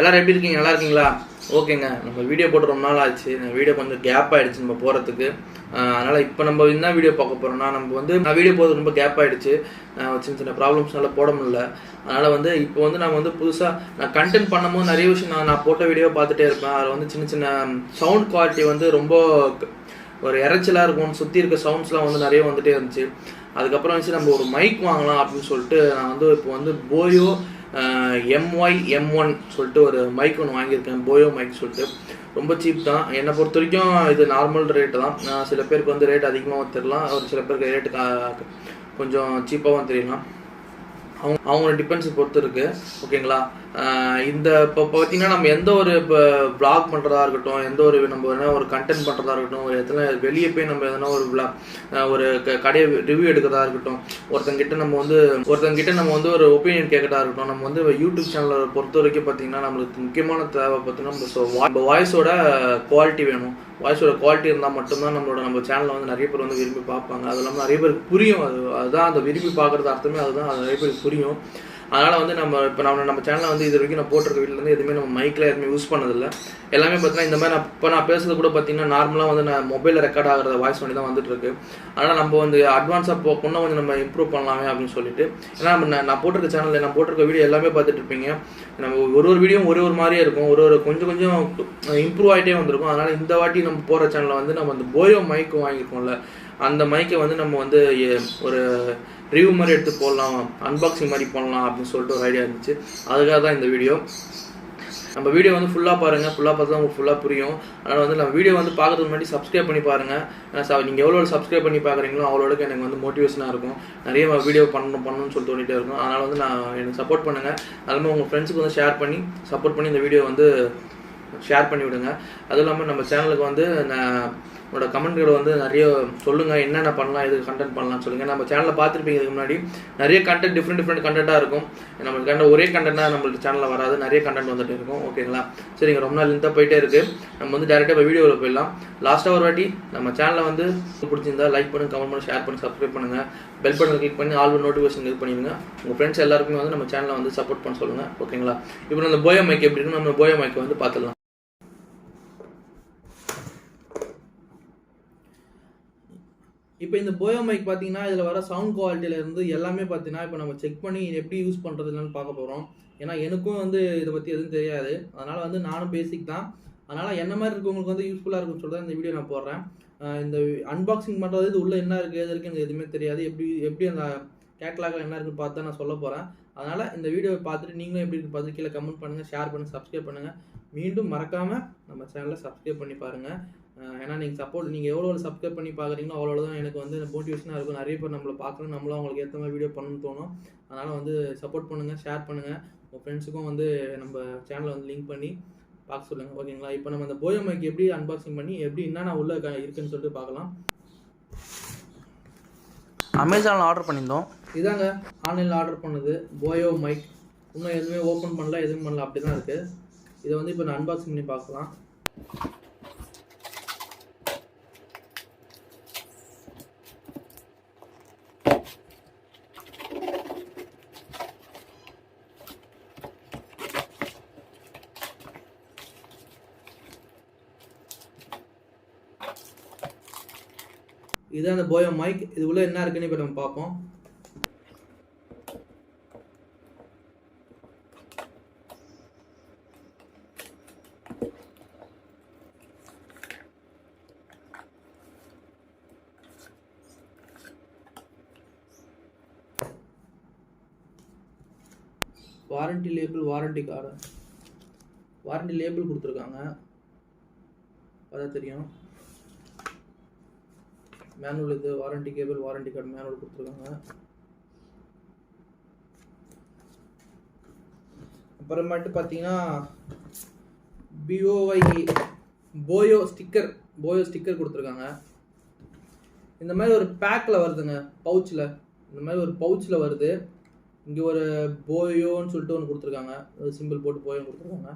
எல்லாரும் எப்படி இருக்கீங்க? நல்லா இருக்கீங்களா? ஓகேங்க, நம்ம வீடியோ போட்டு ரொம்ப நாள் ஆச்சு. வீடியோ கொஞ்சம் கேப் ஆகிடுச்சு நம்ம போகிறதுக்கு. அதனால் இப்போ நம்ம என்ன வீடியோ பார்க்க போகிறோம்னா, நம்ம வந்து நான் வீடியோ போகிறது ரொம்ப கேப் ஆகிடுச்சு. சின்ன சின்ன ப்ராப்ளம்ஸ்னால போட முடியல. அதனால் வந்து இப்போ வந்து நம்ம வந்து புதுசாக நான் கண்டென்ட் பண்ணும்போது நிறைய விஷயம் நான் போட்ட வீடியோ பார்த்துட்டே இருப்பேன். அதில் வந்து சின்ன சின்ன சவுண்ட் குவாலிட்டி வந்து ரொம்ப ஒரு இறைச்சலாக இருக்கும். சுற்றி இருக்க சவுண்ட்ஸ்லாம் வந்து நிறைய வந்துகிட்டே இருந்துச்சு. அதுக்கப்புறம் வச்சு நம்ம ஒரு மைக் வாங்கலாம் அப்படின்னு சொல்லிட்டு நான் வந்து இப்போ வந்து போயோ MY-M1 சொல்லிட்டு ஒரு மைக் ஒன்று வாங்கியிருக்கேன். போயோ மைக் சொல்லிட்டு ரொம்ப சீப் தான். என்னை பொறுத்த வரைக்கும் இது நார்மல் ரேட்டு தான். சில பேருக்கு வந்து ரேட் அதிகமாகவும் தெரியலாம், ஒரு சில பேருக்கு ரேட்டு கொஞ்சம் சீப்பாகவும் தெரியலாம். அவங்களோட டிபெண்ட்ஸை பொறுத்து இருக்குது. ஓகேங்களா? இந்த இப்போ பார்த்தீங்கன்னா நம்ம எந்த ஒரு இப்போ ப்ளாக் பண்ணுறதா இருக்கட்டும், எந்த ஒரு நம்ம என்ன ஒரு கண்டென்ட் பண்ணுறதா இருக்கட்டும், ஒரு எத்தனை வெளியே போய் நம்ம எதனா ஒரு கடையை ரிவ்யூ எடுக்கிறதா இருக்கட்டும், ஒருத்தங்கிட்ட நம்ம வந்து ஒரு ஒப்பீனியன் கேட்கறதா இருக்கட்டும், நம்ம வந்து யூடியூப் சேனலை பொறுத்த வரைக்கும் பார்த்தீங்கன்னா நம்மளுக்கு முக்கியமான தேவை பார்த்தீங்கன்னா நம்ம வாய்ஸோட குவாலிட்டி வேணும். வாய்ஸோட குவாலிட்டி இருந்தால் மட்டும்தான் நம்ம சேனலை வந்து நிறைய பேர் வந்து விரும்பி பார்ப்பாங்க. அது இல்லாமல் நிறைய பேருக்கு புரியும். அதுதான் அந்த விரும்பி பார்க்குறது அர்த்தமே அதுதான். அது நிறைய பேருக்கு புரியும். அதனால் வந்து நம்ம சேனலை வந்து இது வரைக்கும் நான் போட்டிருக்க வீட்டிலேருந்து எதுவுமே நம்ம மைக்கில் எதுவுமே யூஸ் பண்ணதில்லை. எல்லாமே பார்த்தீங்கன்னா இந்த மாதிரி நான் பேசுறது கூட பார்த்தீங்கன்னா நார்மலாக வந்து நான் மொபைலில் ரெக்கார்ட் ஆகிற வாய்ஸ் பண்ணி தான் வந்துட்டு இருக்கு. அதனால் நம்ம வந்து அட்வான்ஸாக இன்னும் கொஞ்சம் நம்ம இம்ப்ரூவ் பண்ணலாமே அப்படின்னு சொல்லிட்டு, ஏன்னா நான் போட்டிருக்க சேனலில் நான் போட்டிருக்க வீடியோ எல்லாமே பார்த்துட்டு இருப்பீங்க. நம்ம ஒரு வீடியோ ஒரு மாதிரியே இருக்கும், கொஞ்சம் இம்ப்ரூவ் ஆகிட்டே வந்திருக்கும். அதனால் இந்த வாட்டி நம்ம போகிற சேனலில் வந்து நம்ம அந்த போயோ மைக்கு வாங்கியிருக்கோம்ல, அந்த மைக்கை வந்து நம்ம வந்து ஒரு ரிவ்யூ மாதிரி எடுத்து போடலாம், அன்பாக்சிங் மாதிரி பண்ணலாம் அப்படின்னு சொல்லிட்டு ஒரு ஐடியா இருந்துச்சு. அதுக்காக தான் இந்த வீடியோ. நம்ம வீடியோ வந்து ஃபுல்லாக பாருங்கள், ஃபுல்லாக பார்த்து தான் உங்களுக்கு ஃபுல்லாக புரியும். அதனால் வந்து நம்ம வீடியோ வந்து பார்க்குறதுக்கு முன்னாடி சப்ஸ்கிரைப் பண்ணி பாருங்கள். நீங்கள் எவ்வளோ சப்ஸ்கிரைப் பண்ணி பார்க்குறீங்களோ அவ்வளோக்கு எனக்கு வந்து மோட்டிவேஷனாக இருக்கும். நிறைய வீடியோ பண்ணணும்னு சொல்லிட்டு தோண்டிகிட்டே இருக்கும். அதனால் வந்து எனக்கு சப்போர்ட் பண்ணுங்கள். அதுமாதிரி உங்கள் ஃப்ரெண்ட்ஸுக்கு வந்து ஷேர் பண்ணி சப்போர்ட் பண்ணி இந்த வீடியோ வந்து ஷேர் பண்ணி விடுங்க. அதுவும் இல்லாமல் நம்ம சேனலுக்கு வந்து என்னோட கமெண்ட்களை வந்து நிறைய சொல்லுங்கள், என்னென்ன பண்ணலாம், இது கண்டென்ட் பண்ணலாம்னு சொல்லுங்கள். நம்ம சேனலில் பார்த்துருப்பீங்க இதுக்கு முன்னாடி நிறைய கண்டென்ட் டிஃப்ரெண்ட் கண்டென்ட்டாக இருக்கும். நம்மளுக்கு ஒரே கண்டென்ட்டாக நம்மளுக்கு சேனலில் வராது, நிறைய கண்டென்ட் வந்துட்டு இருக்கும். ஓகேங்களா? சரிங்க, ரொம்ப நாள் இருந்தால் போயிட்டே இருக்குது. நம்ம வந்து டேரெக்டாக இப்போ வீடியோவில் போயிடலாம். லாஸ்ட்டாக ஒரு வாட்டி நம்ம சேனலை வந்து பிடிச்சிருந்தா லைக் பண்ணுங்கள், கமெண்ட் பண்ணி, ஷேர் பண்ணி, சப்ஸ்கிரைப் பண்ணுங்கள். பெல் பட்டன் கிளிக் பண்ணி ஆல் நோட்டிஃபிகேஷன் இது பண்ணிடுங்க. உங்கள் ஃப்ரெண்ட்ஸ் எல்லாருக்குமே வந்து நம்ம சேனலை வந்து சப்போர்ட் பண்ண சொல்லுங்கள். ஓகேங்களா? இப்போ நம்ம போயோ மைக் எப்படி இருக்குன்னு நம்ம போயோ மைக்கை வந்து பார்த்துடலாம். இப்போ இந்த போயோ மைக் பார்த்தீங்கன்னா இதில் வர சவுண்ட் குவாலிட்டியிலேருந்து எல்லாமே பார்த்தீங்கன்னா இப்போ நம்ம செக் பண்ணி எப்படி யூஸ் பண்ணுறது இல்லைன்னு பார்க்க போகிறோம். ஏன்னா எனக்கும் வந்து இதை பற்றி எதுவும் தெரியாது. அதனால் வந்து நானும் பேசிக் தான். அதனால் என்ன மாதிரி இருக்கவங்களுக்கு வந்து யூஸ்ஃபுல்லாக இருக்குன்னு சொல்லிட்டு இந்த வீடியோ நான் போடுறேன். இந்த அன்பாக்சிங் பண்ணுறது இது உள்ளே என்ன இருக்குது எது இருக்குது எனக்கு எதுவுமே தெரியாது. எப்படி அந்த கேட்லாகில் என்ன இருக்குன்னு பார்த்து நான் சொல்ல போகிறேன். அதனால் இந்த வீடியோவை பார்த்துட்டு நீங்களும் எப்படி இருக்கு பார்த்து கீழே கமெண்ட் பண்ணுங்கள், ஷேர் பண்ணுங்கள், சப்ஸ்கிரைப் பண்ணுங்கள். மீண்டும் மறக்காமல் நம்ம சேனலை சப்ஸ்கிரைப் பண்ணி பாருங்கள். ஏன்னா நீங்கள் எவ்வளோ சப்ஸ்கிரைப் பண்ணி பார்க்குறீங்களோ அவ்வளோ தான் எனக்கு வந்து மோட்டிவேஷனாக இருக்கும். நிறைய பேர் நம்மளை பார்க்கணும், நம்மளும் அவங்களுக்கு ஏற்ற மாதிரி வீடியோ பண்ணணும்னு தோணும். அதனால் வந்து சப்போர்ட் பண்ணுங்கள், ஷேர் பண்ணுங்கள். உங்கள் ஃப்ரெண்ட்ஸுக்கும் வந்து நம்ம சேனலை வந்து லிங்க் பண்ணி பார்க்க சொல்லுங்கள். ஓகேங்களா? இப்போ நம்ம அந்த போயோ மைக் எப்படி அன்பாக்சிங் பண்ணி எப்படி என்னென்ன உள்ள இருக்குன்னு சொல்லிட்டு பார்க்கலாம். அமேசானில் ஆர்டர் பண்ணியிருந்தோம். இதாங்க ஆன்லைனில் ஆர்டர் பண்ணது போயோ மைக். இன்னும் எதுவுமே ஓப்பன் பண்ணல, எதுவும் பண்ணல, அப்படி தான் இருக்குது. இதை வந்து இப்போ நான் அன்பாக்சிங் பண்ணி பார்க்கலாம். இதுதான் அந்த போயோ மைக். இது உள்ள என்ன இருக்குன்னு இப்போ நம்ம பார்ப்போம். Warranty label, warranty card, warranty label கொடுத்துருக்காங்க, அதான் தெரியும். மேனுவல், இது warranty cable, warranty card, manual கொடுத்துருக்காங்க. அப்புறமேட்டு பார்த்தீங்கன்னா போயோ ஸ்டிக்கர் கொடுத்துருக்காங்க. இந்த மாதிரி ஒரு பேக்கில் வருதுங்க, பவுச்சில். இந்த மாதிரி ஒரு பவுச்சில் வருது. இங்கே ஒரு போயோன்னு சொல்லிட்டு ஒன்று கொடுத்துருக்காங்க, ஒரு சிம்பிள் போட்டு போயோன்னு கொடுத்துருக்காங்க.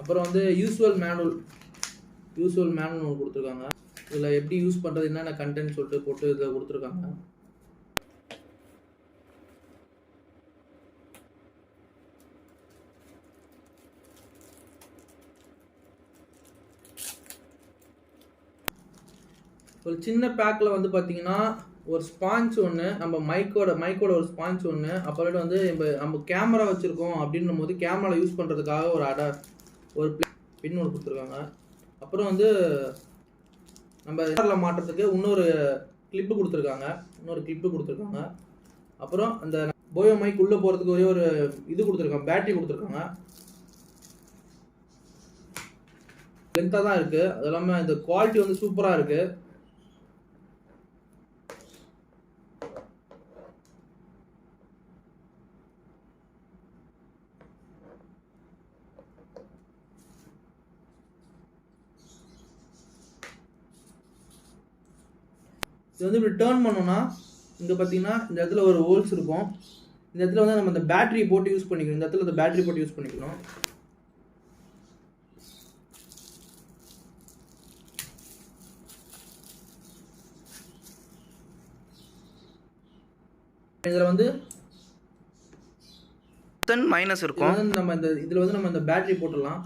அப்புறம் வந்து யூஸ்வல் மேனுவல் ஒன்று கொடுத்துருக்காங்க. இதில் எப்படி யூஸ் பண்ணுறது, என்னென்ன கண்டென்ட் சொல்லிட்டு போட்டு இதில் கொடுத்துருக்காங்க. ஒரு சின்ன பேக்கில் வந்து பார்த்தீங்கன்னா ஒரு ஸ்பாஞ்ச் ஒன்று, நம்ம மைக்கோட ஒரு ஸ்பாஞ்ச் ஒன்று, அப்புறம் வந்து நம்ம கேமரா வச்சுருக்கோம் அப்படின்னும் போது கேமரா யூஸ் பண்ணுறதுக்காக ஒரு பின் ஒன்று கொடுத்துருக்காங்க. அப்புறம் வந்து நம்ம மாட்டுறதுக்கு இன்னொரு கிளிப்பு கொடுத்துருக்காங்க. அப்புறம் அந்த போயோ மைக் உள்ளே போகிறதுக்கு ஒரே ஒரு இது கொடுத்துருக்காங்க, பேட்டரி கொடுத்துருக்காங்க. லென்த்தாக தான் இருக்குது. அது இல்லாமல் இந்த குவாலிட்டி வந்து சூப்பராக இருக்குது. இது வந்து இப்படி டேர்ன் பண்ணோம்னா இங்கே பார்த்தீங்கன்னா இந்த இடத்துல ஒரு ஹோல்ஸ் இருக்கும். இந்த இடத்துல வந்து நம்ம இந்த பேட்டரி போட்டு யூஸ் பண்ணிக்கணும். இந்த இடத்துல இந்த பேட்டரி போட்டு யூஸ் பண்ணிக்கணும். இதில் வந்து மைனஸ் இருக்கும். நம்ம இந்த இதில் வந்து நம்ம இந்த பேட்டரி போட்டுடலாம்.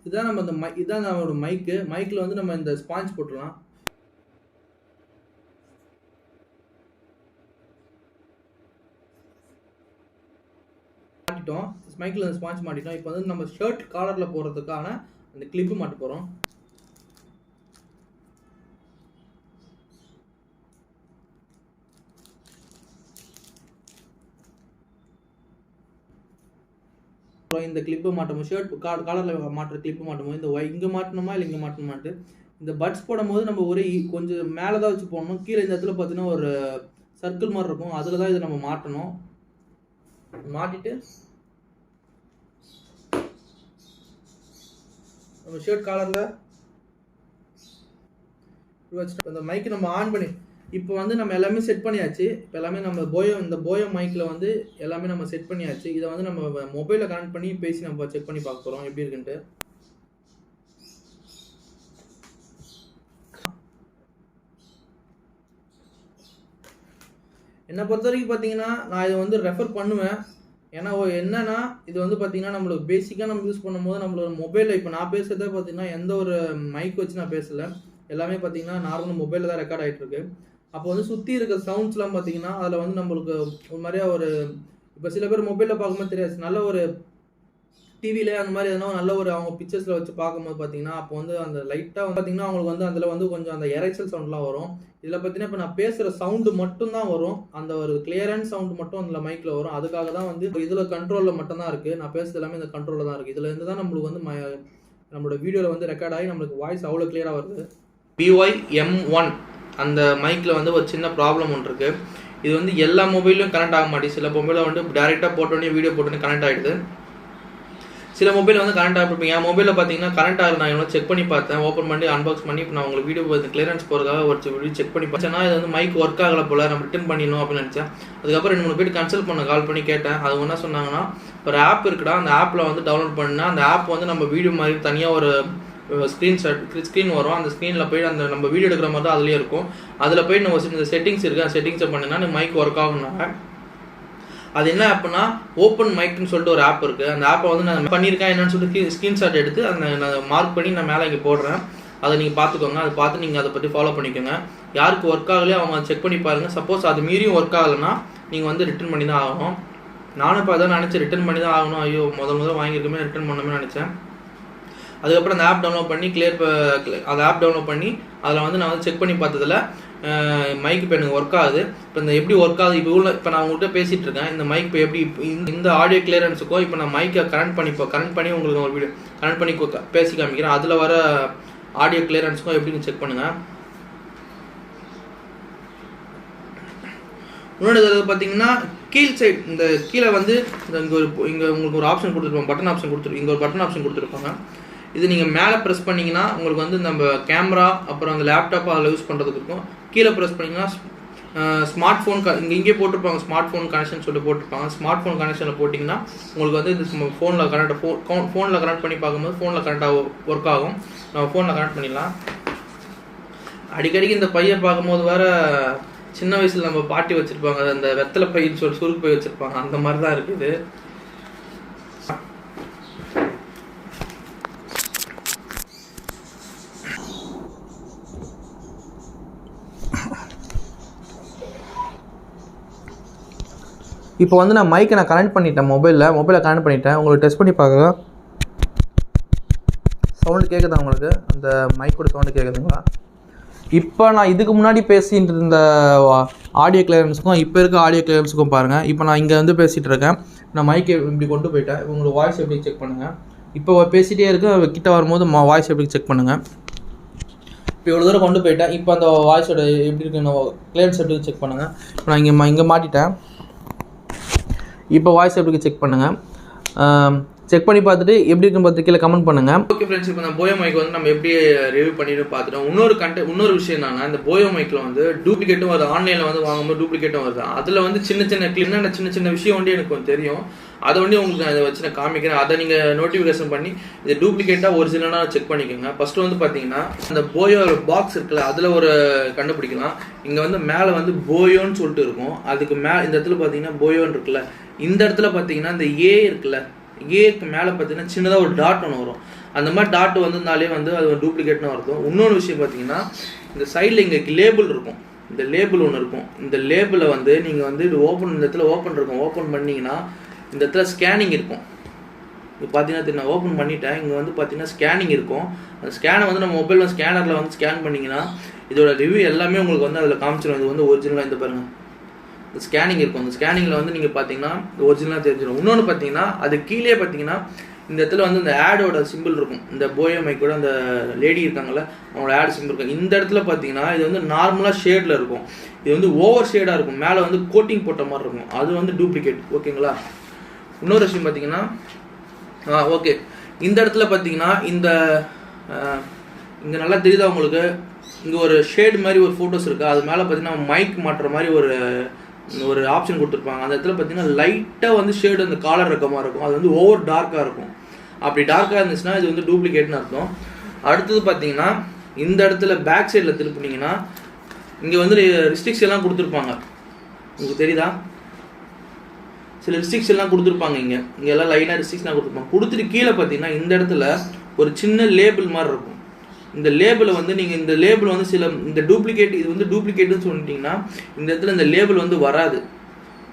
இதான் நம்ம இந்த இதான் நம்மளோட மைக்கில் வந்து நம்ம இந்த ஸ்பாஞ்ச் போட்டுடலாம். மாட்டிட்டோம், மைக்கில் அந்த ஸ்பாஞ்ச் மாட்டிட்டோம். இப்போ வந்து நம்ம ஷர்ட் காலரில் போடுறதுக்கான அந்த கிளிப்பு மாட்ட போகிறோம். இந்த கிளிப்பு மாட்டோம், ஷர்ட் காலரில் மாட்டுற கிளிப்பு மாட்டோம். இந்த இங்கே மாட்டணுமா இல்லை இங்கே மாட்டணுமான்ட்டு இந்த பட்ஸ் போடும்போது நம்ம ஒரே கொஞ்சம் மேலே தான் வச்சு போடணும். கீழே இந்த இடத்துல பார்த்தீங்கன்னா ஒரு சர்க்கிள் மாதிரி இருக்கும், அதில் தான் இதை நம்ம மாட்டணும். மாட்டிட்டு நம்ம ஷர்ட் காலரில் வச்சுட்டு இந்த மைக்கு நம்ம ஆன் பண்ணி இப்போ வந்து நம்ம எல்லாமே செட் பண்ணியாச்சு. இப்போ எல்லாமே நம்ம இந்த போயோ மைக்கில் வந்து எல்லாமே நம்ம செட் பண்ணியாச்சு. இதை வந்து நம்ம மொபைலில் கனெக்ட் பண்ணி பேசி நம்ம செக் பண்ணி பார்க்க போகிறோம் எப்படி இருக்குன்ட்டு. என்னை பொறுத்த வரைக்கும் பார்த்தீங்கன்னா நான் இதை வந்து ரெஃபர் பண்ணுவேன். ஏன்னா என்னன்னா இது வந்து பார்த்தீங்கன்னா நம்மளுக்கு பேசிக்காக நம்ம யூஸ் பண்ணும்போது நம்மளோட மொபைலில் இப்போ நான் பேசுகிறத பார்த்தீங்கன்னா எந்த ஒரு மைக் வச்சு நான் பேசலை, எல்லாமே பார்த்தீங்கன்னா நார்மல் மொபைலில் தான் ரெக்கார்ட் ஆகிட்டு இருக்கு. அப்போ வந்து சுற்றி இருக்கிற சவுண்ட்ஸ்லாம் பார்த்தீங்கன்னா அதில் வந்து நம்மளுக்கு ஒரு மாதிரியா இப்போ சில பேர் மொபைலில் பார்க்கும்போது தெரியாது, நல்ல ஒரு டிவியில் அந்த மாதிரி எதனா நல்ல ஒரு அவங்க பிக்சர்ஸில் வச்சு பார்க்கும்போது பார்த்தீங்கன்னா அப்போ வந்து அந்த லைட்டாக வந்து பார்த்தீங்கன்னா அவங்களுக்கு வந்து அதில் வந்து கொஞ்சம் அந்த இறைச்சல் சவுண்ட்லாம் வரும். இதில் பார்த்தீங்கன்னா இப்போ நான் பேசுகிற சவுண்டு மட்டும்தான் வரும், அந்த ஒரு கிளியரன்ஸ் சவுண்டு மட்டும் அதில் மைக்கில் வரும். அதுக்காக தான் வந்து இதில் கண்ட்ரோலில் மட்டும்தான் இருக்குது. நான் பேசுறது எல்லாமே இந்த கண்ட்ரோலில் தான் இருக்குது. இதில் இருந்து தான் நம்மளுக்கு வந்து நம்மளோட வீடியோவில் வந்து ரெக்கார்ட் ஆகி நம்மளுக்கு வாய்ஸ் அவ்வளோ கிளியராக வருது. BY-M1 அந்த மைக்கில் வந்து ஒரு சின்ன ப்ராப்ளம் ஒன்று இருக்குது. இது வந்து எல்லா மொபைலும் கனெக்ட் ஆக மாட்டேங்குது. சில மொபைலில் வந்து டேரெக்டாக போட்டோடனே வீடியோ போட்டோன்னே கனெக்ட் ஆகிடுது. சில மொபைல் வந்து கனெக்ட் ஆகிருப்பீங்க. என் மொபைலில் பார்த்தீங்கன்னா கனெக்ட் ஆகல. நான் செக் பண்ணி பார்த்தேன், ஓப்பன் பண்ணி அன்பாக்ஸ் பண்ணி இப்போ நான் உங்களுக்கு வீடியோ கிளியரன்ஸ் போகிறதுக்காக ஒரு வீடியோ செக் பண்ணி பார்த்தேன்னா இது வந்து மைக் ஒர்க் ஆகலை போல், நம்ம ரிட்டன் பண்ணிடணும் அப்படின்னு நினச்சேன். அதுக்கப்புறம் 2-3 பேர் கன்சல்ட் பண்ண கால் பண்ணி கேட்டேன். அது என்ன சொன்னாங்கன்னா ஒரு ஆப் இருக்குடா, அந்த ஆப்பில் வந்து டவுன்லோட் பண்ணால் அந்த ஆப் வந்து நம்ம வீடியோ மாதிரி தனியாக ஒரு ஸ்க்ரீன் வரும். அந்த ஸ்க்ரீனில் போய்ட்டு அந்த நம்ம வீடியோ எடுக்கிற மாதிரி தான் அதுலேயே இருக்கும். அதில் போய்ட்டு நம்ம இந்த செட்டிங்ஸ் இருக்குது, அந்த செட்டிங்ஸை பண்ணினா மைக் ஒர்க் ஆகுனாங்க. அது என்ன ஆப்னா ஓப்பன் மைக்னு சொல்லிட்டு ஒரு ஆப் இருக்குது. அந்த ஆப்பை வந்து நான் பண்ணியிருக்கேன் என்னன்னு சொல்லிட்டு ஸ்க்ரீன்ஷாட் எடுத்து அந்த நான் மார்க் பண்ணி நான் மேலே இங்கே போடுறேன். அதை நீங்கள் பார்த்துக்கோங்க. அதை பார்த்து நீங்கள் அதை பற்றி ஃபாலோ பண்ணிக்கோங்க. யாருக்கு ஒர்க் ஆகலையோ அவங்க செக் பண்ணி பாருங்கள். சப்போஸ் அது மீறியும் ஒர்க் ஆகலைன்னா நீங்கள் வந்து ரிட்டர்ன் பண்ணி தான் ஆகணும். நானும் இப்போ அதான் நினச்சேன், ரிட்டர்ன் பண்ணி தான் ஆகணும். ஐயோ முதல் வாங்கியிருக்கமே ரிட்டர்ன் பண்ணணும்னு நினச்சேன். அதுக்கப்புறம் அந்த ஆப் டவுன்லோட் பண்ணி அந்த ஆப் டவுன்லோட் பண்ணி அதில் வந்து நான் வந்து செக் பண்ணி பார்த்ததில் மைக் இப்போ எனக்கு ஒர்க் ஆகுது. இப்போ இந்த எப்படி ஒர்க் ஆகுது இப்போ நான் உங்கள்கிட்ட பேசிகிட்டு இருக்கேன். இந்த மைக் இப்போ எப்படி இந்த ஆடியோ கிளியரன்ஸுக்கும் இப்போ நான் மைக்கை கனெக்ட் பண்ணி உங்களுக்கு ஒரு வீடியோ கனெக்ட் பண்ணி பேசி காமிக்கிறேன். அதில் வர ஆடியோ கிளியரன்ஸுக்கும் எப்படின்னு செக் பண்ணுங்கள். இன்னொன்று இதில் பார்த்தீங்கன்னா கீழ் சைட் இந்த கீழே வந்து இங்கே உங்களுக்கு ஒரு ஆப்ஷன் கொடுத்துருப்பாங்க, பட்டன் ஆப்ஷன் இங்கே ஒரு பட்டன் ஆப்ஷன் கொடுத்துருப்பாங்க. இது நீங்கள் மேலே ப்ரெஸ் பண்ணிங்கன்னா உங்களுக்கு வந்து நம்ம கேமரா அப்புறம் அந்த லேப்டாப் அதில் யூஸ் பண்ணுறதுக்கு இருக்கும். கீழே ப்ரெஸ் பண்ணிங்கன்னா ஸ்மார்ட் ஃபோன் இங்கே போட்டிருப்பாங்க, ஸ்மார்ட் ஃபோன் கனெக்ஷன் சொல்லிட்டு போட்டிருப்பாங்க. ஸ்மார்ட் ஃபோன் கனெக்ஷனில் போட்டிங்கன்னா உங்களுக்கு வந்து இந்த ஃபோனில் கனெக்ட் பண்ணி பார்க்கும்போது ஃபோனில் கரெக்டாக ஒர்க் ஆகும். நம்ம ஃபோனில் கனெக்ட் பண்ணிடலாம். அடிக்கடிக்கு இந்த பையை பார்க்கும்போது வேறு சின்ன வயசில் நம்ம பாட்டி வச்சுருப்பாங்க, அந்த வெத்தலை பைன்னு சொல்லி சுருக்கு பை வச்சுருப்பாங்க, அந்த மாதிரி தான் இருக்குது. இப்போ வந்து நான் மைக்கை கனெக்ட் பண்ணிட்டேன், மொபைலில் கனெக்ட் பண்ணிட்டேன். உங்களுக்கு டெஸ்ட் பண்ணி பார்க்குறேன். சவுண்டு கேட்குதா உங்களுக்கு? அந்த மைக்கோட சவுண்டு கேட்குதுங்களா? இப்போ நான் இதுக்கு முன்னாடி பேசிகிட்டு இருந்த ஆடியோ கிளியரன்ஸுக்கும் இப்போ இருக்க ஆடியோ கிளியரன்ஸுக்கும் பாருங்கள். இப்போ நான் இங்கே வந்து பேசிகிட்டு இருக்கேன், நான் மைக்கை இப்படி கொண்டு போயிட்டேன். உங்களுக்கு வாய்ஸ் எப்படி செக் பண்ணுங்கள். இப்போ பேசிகிட்டே இருக்கு, கிட்ட வரும்போது வாய்ஸ் எப்படி செக் பண்ணுங்கள். இப்போ இவ்வளோ தூரம் கொண்டு போயிட்டேன். இப்போ அந்த வாய்ஸோட எப்படி இருக்குன்னு கிளியரன்ஸ் எப்படி செக் பண்ணுங்கள். இப்போ நான் இங்கே மாட்டிட்டேன். இப்போ வாய்ஸ் எப்படி செக் பண்ணுங்கள். செக் பண்ணி பார்த்துட்டு எப்படி இருக்குன்னு பார்த்து கீழே கமெண்ட் பண்ணுங்கள். ஓகே ஃப்ரெண்ட்ஸ், இப்போ இந்த போயோ மைக் வந்து நம்ம எப்படி ரிவ்யூ பண்ணிட்டு பார்த்துட்டோம். இன்னொரு விஷயம் என்னன்னா, இந்த போயோ மைக்கில் வந்து டூப்ளிகேட்டும் வருது. ஆன்லைனில் வந்து வாங்கும்போது டூப்ளிகேட்டும் வருது. அதில் வந்து சின்ன சின்ன விஷயம் வந்து எனக்கு கொஞ்சம் தெரியும். அதை வந்து உங்களுக்கு நான் இதை வச்சு நான் காமிக்கிறேன். அதை நீங்கள் நோட்டிஃபிகேஷன் பண்ணி இது டூப்ளிகேட்டாக ஒரிஜினலாக செக் பண்ணிக்கோங்க. ஃபஸ்ட்டு வந்து பார்த்தீங்கன்னா, அந்த போயோ பாக்ஸ் இருக்குல்ல, அதில் ஒரு கண்டுபிடிக்கலாம். இங்கே வந்து மேலே வந்து போயோன்னு சொல்லிட்டு இருக்கும். அதுக்கு இந்த இடத்துல பார்த்தீங்கன்னா போயோன்னு இருக்குல்ல, இந்த இடத்துல பார்த்தீங்கன்னா இந்த ஏ இருக்குல்ல, ஏக்கு மேலே பார்த்தீங்கன்னா சின்னதாக ஒரு டாட் ஒன்று வரும். அந்த மாதிரி டாட் வந்திருந்தாலே வந்து அது ஒரு டூப்ளிகேட்னு அர்த்தம். இன்னொன்று விஷயம் பார்த்தீங்கன்னா, இந்த சைடில் இங்கே லேபிள் இருக்கும், இந்த லேபிள் ஒன்று இருக்கும். இந்த லேபிளை வந்து நீங்கள் வந்து இது இந்த இடத்துல ஓப்பன் இருக்கும். ஓப்பன் பண்ணிங்கன்னா இந்த இடத்துல ஸ்கேனிங் இருக்கும். இப்போ பார்த்தீங்கன்னா நான் ஓப்பன் பண்ணிட்டேன். இங்கே வந்து பார்த்தீங்கன்னா ஸ்கேனிங் இருக்கும். அந்த ஸ்கேனை வந்து நம்ம மொபைலில் ஸ்கேனரில் வந்து ஸ்கேன் பண்ணிங்கன்னா இதோட ரிவ்யூ எல்லாமே உங்களுக்கு வந்து அதில் காமிச்சிடும். இது வந்து ஒரிஜினலாக இந்த பாருங்கள், இந்த ஸ்கேனிங் இருக்கும். அந்த ஸ்கேனிங்கில் வந்து நீங்கள் பார்த்தீங்கன்னா ஒரிஜினலாக தெரிஞ்சிடும். இன்னொன்று பார்த்தீங்கன்னா, அது கீழே பார்த்தீங்கன்னா இந்த இடத்துல வந்து இந்த ஆடோட சிம்பிள் இருக்கும். இந்த போயோ மைக்கோட அந்த லேடி இருக்காங்கல்ல, அவங்களோட ஆட் சிம்பிள் இருக்கும். இந்த இடத்துல பார்த்தீங்கன்னா இது வந்து நார்மலாக ஷேடில் இருக்கும். இது வந்து ஓவர் ஷேடாக இருக்கும். மேலே வந்து கோட்டிங் போட்ட மாதிரி இருக்கும். அது வந்து டூப்ளிகேட். ஓகேங்களா? இன்னொரு விஷயம் பார்த்தீங்கன்னா, ஓகே, இந்த இடத்துல பார்த்தீங்கன்னா இங்கே நல்லா தெரியுதா உங்களுக்கு? இங்கே ஒரு ஷேடு மாதிரி ஒரு ஃபோட்டோஸ் இருக்குது. அது மேலே பார்த்தீங்கன்னா மைக் மாட்டுற மாதிரி ஒரு ஆப்ஷன் கொடுத்துருப்பாங்க. அந்த இடத்துல பார்த்தீங்கன்னா லைட்டாக வந்து ஷேடு அந்த காலர் இருக்க மாதிரி இருக்கும். அது வந்து ஓவர் டார்க்காக இருக்கும். அப்படி டார்க்காக இருந்துச்சுன்னா இது வந்து டூப்ளிகேட்னு அர்த்தம். அடுத்தது பார்த்தீங்கன்னா, இந்த இடத்துல பேக் சைடில் திருப்பினீங்கன்னா இங்கே வந்து ரிஸ்ட்ரிக்ஸ் எல்லாம் கொடுத்துருப்பாங்க. உங்களுக்கு தெரியுதா? சில ரிஸ்ட்ரிக்ஸ் எல்லாம் கொடுத்துருப்பாங்க. இங்கே எல்லாம் லைனாக ரிஸ்ட்ரிக்ஸ்லாம் கொடுத்துருப்பாங்க. கொடுத்துட்டு கீழே பார்த்தீங்கன்னா இந்த இடத்துல ஒரு சின்ன லேபிள் மாதிரி இருக்கும். இந்த லேபிளை வந்து நீங்கள் இந்த லேபிள் வந்து இந்த டூப்ளிகேட், இது வந்து டூப்ளிகேட்னு சொல்லிட்டீங்கன்னா இந்த இடத்துல இந்த லேபிள் வந்து வராது.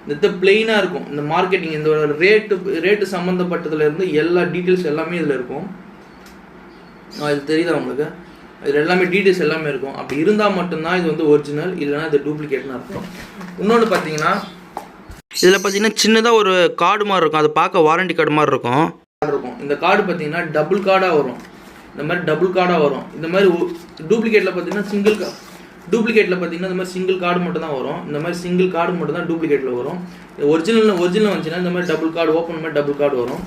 இந்த இடத்துல பிளெயினாக இருக்கும். இந்த மார்க்கெட்டிங், இந்த ரேட்டு சம்மந்தப்பட்டதுலேருந்து எல்லா டீட்டெயில்ஸ் எல்லாமே இதில் இருக்கும். இது தெரியுதா உங்களுக்கு? இதில் எல்லாமே டீட்டெயில்ஸ் எல்லாமே இருக்கும். அப்படி இருந்தால் மட்டும்தான் இது வந்து ஒரிஜினல், இல்லைனா இது டூப்ளிகேட்னு அர்த்தம். இன்னொன்று பார்த்தீங்கன்னா, இதில் பார்த்தீங்கன்னா சின்னதாக ஒரு கார்டு மாதிரி இருக்கும். அது பார்க்க வாரண்டி கார்டு மாதிரி இருக்கும். இந்த கார்டு பார்த்தீங்கன்னா டபுள் கார்டாக வரும். இந்த மாதிரி டபுள் கார்டாக வரும். இந்த மாதிரி டூப்ளிகேட்டில் பார்த்தீங்கன்னா டூப்ளிகேட்டில் பார்த்தீங்கன்னா இந்த மாதிரி சிங்கிள் கார்டு மட்டும் தான் வரும். இந்த மாதிரி சிங்கிள் கார்டு மட்டும் தான் டூப்ளிகேட்டில் வரும். ஒரிஜினல் வந்துச்சுன்னா இந்த மாதிரி டபுள் கார்டு ஓப்பன் மாதிரி டபுள் கார்டு வரும்.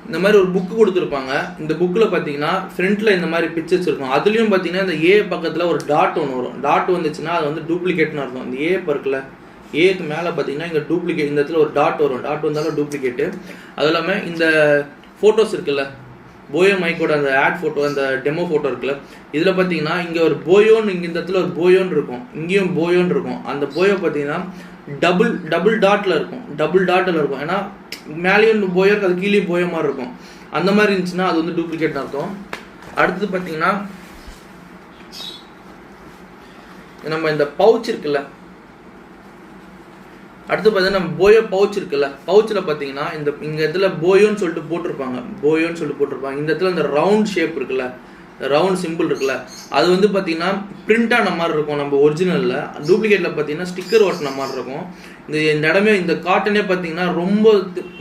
இந்த மாதிரி ஒரு புக்கு கொடுத்துருப்பாங்க. இந்த புக்கில் பார்த்தீங்கன்னா ஃப்ரண்ட்டில் இந்த மாதிரி பிக்சர்ஸ் இருக்கும். அதுலேயும் பார்த்தீங்கன்னா இந்த ஏ பக்கத்தில் ஒரு டாட் ஒன்று வரும். டாட் வந்துச்சுன்னா அது வந்து டூப்ளிகேட்னு அர்த்தம். இந்த ஏ பர்க்கில் ஏக்கு மேலே பார்த்தீங்கன்னா இங்கே டூப்ளிகேட், இந்த இடத்துல ஒரு டாட் வரும். டாட் வந்தாலும் டூப்ளிகேட்டு. அது இல்லாமல் இந்த ஃபோட்டோஸ் இருக்குல்ல, போயோ மைக்கோட அந்த ஆட் ஃபோட்டோ, அந்த டெமோ ஃபோட்டோ இருக்குல்ல, இதில் பார்த்தீங்கன்னா இங்கே ஒரு போயோன்னு, இங்கே இந்த இடத்துல ஒரு போயோன்னு இருக்கும், இங்கேயும் போயோன்னு இருக்கும். அந்த போயோ பார்த்தீங்கன்னா டபுள் டாட்டில் இருக்கும். ஏன்னா மேலேயும் போயோ அது கீழேயும் போயோ மாதிரி இருக்கும். அந்த மாதிரி இருந்துச்சுன்னா அது வந்து டூப்ளிகேட் அர்த்தம். அடுத்தது பார்த்தீங்கன்னா நம்ம இந்த பவுச் இருக்குல்ல, அடுத்து பார்த்தீங்கன்னா நம்ம போயோ பவுச் இருக்குல்ல, பவுச்சில் பார்த்தீங்கன்னா இந்த இடத்துல போயோன்னு சொல்லிட்டு போட்டிருப்பாங்க. இந்த இடத்துல இந்த ரவுண்ட் ஷேப் இருக்குல்ல, ரவுண்ட் சிம்பிள் இருக்குல்ல, அது வந்து பார்த்தீங்கன்னா பிரிண்டான மாதிரி இருக்கும் நம்ம ஒரிஜினலில். டூப்ளிகேட்டில் பார்த்தீங்கன்னா ஸ்டிக்கர் ஓட்டின மாதிரி இருக்கும். இந்த இடமே இந்த காட்டனே பார்த்தீங்கன்னா ரொம்ப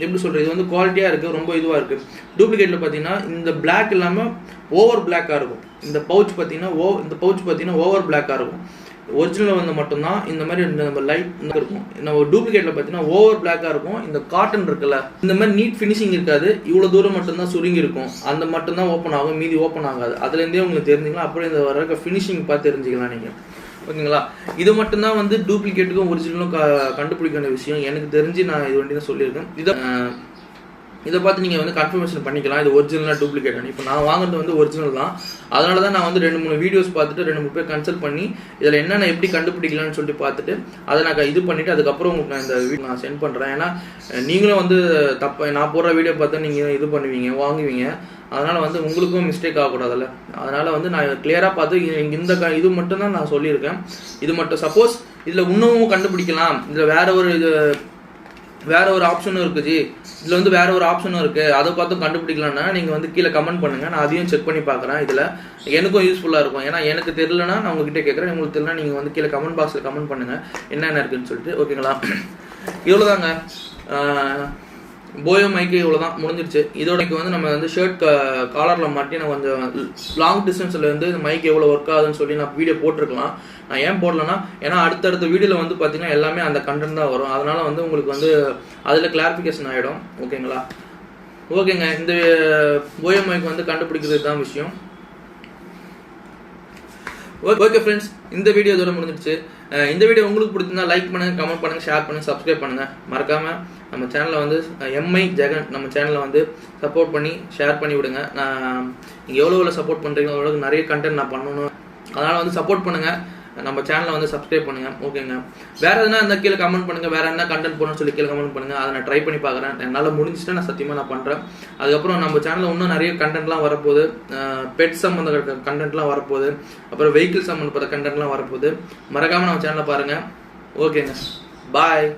எப்படி சொல்கிறது, இது வந்து குவாலிட்டியாக இருக்குது, ரொம்ப இதுவாக இருக்குது. டூப்ளிகேட்டில் பார்த்தீங்கன்னா இந்த பிளாக் இல்லாமல் ஓவர் பிளாக்காக இருக்கும். இந்த பவுச் பார்த்தீங்கன்னா ஓவர் பிளாக்காக இருக்கும். ஒரிஜினல் வந்து மட்டும்தான் இந்த மாதிரி நம்ம லைட் இருக்கும். நம்ம டூப்ளிகேட்டில் பார்த்தீங்கன்னா ஓவர் பிளாக்காக இருக்கும். இந்த காட்டன் இருக்குல்ல, இந்த மாதிரி நீட் ஃபினிஷிங் இருக்காது. இவ்வளோ தூரம் மட்டும்தான் சுருங்கி இருக்கும். அந்த மட்டும்தான் ஓப்பன் ஆகும், மீதி ஓப்பன் ஆகாது. அதுலேருந்தே உங்களுக்கு தெரிஞ்சுக்கலாம். அப்படியே இந்த வர ஃபினிஷிங் பார்த்து தெரிஞ்சுக்கலாம் நீங்கள். ஓகேங்களா? இது மட்டும்தான் வந்து டூப்ளிகேட்டுக்கும் ஒரிஜினலும் கண்டுபிடிக்கிற விஷயம். எனக்கு தெரிஞ்சு நான் இது வண்டி தான் சொல்லியிருக்கேன். இதை பார்த்து நீங்கள் வந்து கன்ஃபர்மேஷன் பண்ணிக்கலாம் இது ஒரிஜினலாக டூப்ளிகேட். இப்போ நான் வாங்குறது வந்து ஒரிஜினல் தான். அதனால தான் நான் வந்து 2-3 வீடியோஸ் பார்த்துட்டு 2-3 பேர் கன்சல்ட் பண்ணி இதில் என்னென்ன எப்படி கண்டுபிடிக்கலாம்னு சொல்லிட்டு பார்த்துட்டு அதை நான் இது பண்ணிவிட்டு அதுக்கப்புறம் உங்களுக்கு நான் இந்த வீடியோ நான் சென்ட் பண்ணுறேன். ஏன்னா நீங்களும் வந்து நான் போடுற வீடியோ பார்த்தா நீங்கள் இது பண்ணுவீங்க வாங்குவீங்க. அதனால் வந்து உங்களுக்கும் மிஸ்டேக் ஆகக்கூடாதுல்ல. அதனால் வந்து நான் கிளியராக பார்த்து இந்த இது மட்டும் தான் நான் சொல்லியிருக்கேன். இது மட்டும் சப்போஸ் இதில் இன்னமும் கண்டுபிடிக்கலாம், இதில் வேற ஒரு ஆப்ஷனும் இருக்குது, இதில் வந்து வேற ஒரு ஆப்ஷனும் இருக்குது, அதை பார்த்தும் கண்டுபிடிக்கலாம்னா நீங்கள் வந்து கீழே கமெண்ட் பண்ணுங்கள். நான் அதையும் செக் பண்ணி பார்க்குறேன். இதில் எனக்கும் யூஸ்ஃபுல்லாக இருக்கும். ஏன்னா எனக்கு தெரியலனா நான் உங்ககிட்ட கேட்குறேன், உங்களுக்கு தெரியல நீங்கள் வந்து கீழே கமெண்ட் பாக்ஸில் கமெண்ட் பண்ணுங்கள் என்னென்ன இருக்குதுன்னு சொல்லிட்டு. ஓகேங்களா? இவ்வளோதாங்க. போயோ மைக்கு இவ்வளோதான் முடிஞ்சிருச்சு. இதோட வந்து நம்ம வந்து ஷர்ட் காலரில் மாட்டி நான் கொஞ்சம் லாங் டிஸ்டன்ஸில் வந்து இந்த மைக் எவ்வளோ ஒர்க் ஆகுதுன்னு சொல்லி நான் வீடியோ போட்டிருக்கலாம். நான் ஏன் போடலன்னா ஏன்னா அடுத்தடுத்த வீடியோவில் வந்து பார்த்தீங்கன்னா எல்லாமே அந்த கண்டென்ட் தான் வரும். அதனால் வந்து உங்களுக்கு வந்து அதில் கிளாரிஃபிகேஷன் ஆகிடும். ஓகேங்களா? ஓகேங்க. இந்த போயோ மைக் வந்து கண்டுபிடிக்கிறது தான் விஷயம். ஓகே ஃப்ரெண்ட்ஸ், இந்த வீடியோ இதோட முடிஞ்சிருச்சு. இந்த வீடியோ உங்களுக்கு பிடிச்சிருந்தா லைக் பண்ணுங்கள், கமெண்ட் பண்ணுங்கள், ஷேர் பண்ணுங்கள், சப்ஸ்கிரைப் பண்ணுங்கள். மறக்காமல் நம்ம சேனலில் வந்து எம்ஐ ஜெகன் நம்ம சேனலில் வந்து சப்போர்ட் பண்ணி ஷேர் பண்ணி விடுங்க. நான் நீங்கள் எவ்வளோ சப்போர்ட் பண்ணுறீங்களோ அவ்வளோ நிறைய கண்டென்ட் நான் பண்ணணும். அதனால் வந்து சப்போர்ட் பண்ணுங்கள், நம்ம சேனலை வந்து சப்ஸ்கிரைப் பண்ணுங்கள். ஓகேங்க. வேறு எதுனா இருந்தால் கீழே கமெண்ட் பண்ணுங்கள், வேறு என்ன கண்டென்ட் போடணும்னு சொல்லி கீழே கமெண்ட் பண்ணுங்கள். அதை நான் ட்ரை பண்ணி பார்க்குறேன். என்னால் முடிஞ்சிட்டு நான் சத்தியமாக நான் பண்ணுறேன். அதுக்கப்புறம் நம்ம சேனலில் இன்னும் நிறைய கண்டென்ட்லாம் வரப்போகுது. பெட் சம்மந்த கண்டென்ட்லாம் வரப்போகுது, அப்புறம் வெஹிக்கிள் சம்மந்தப்பட்ட கண்டென்ட்லாம் வரப்போகுது. மறக்காமல் நம்ம சேனலை பாருங்கள். ஓகேங்க, பாய்.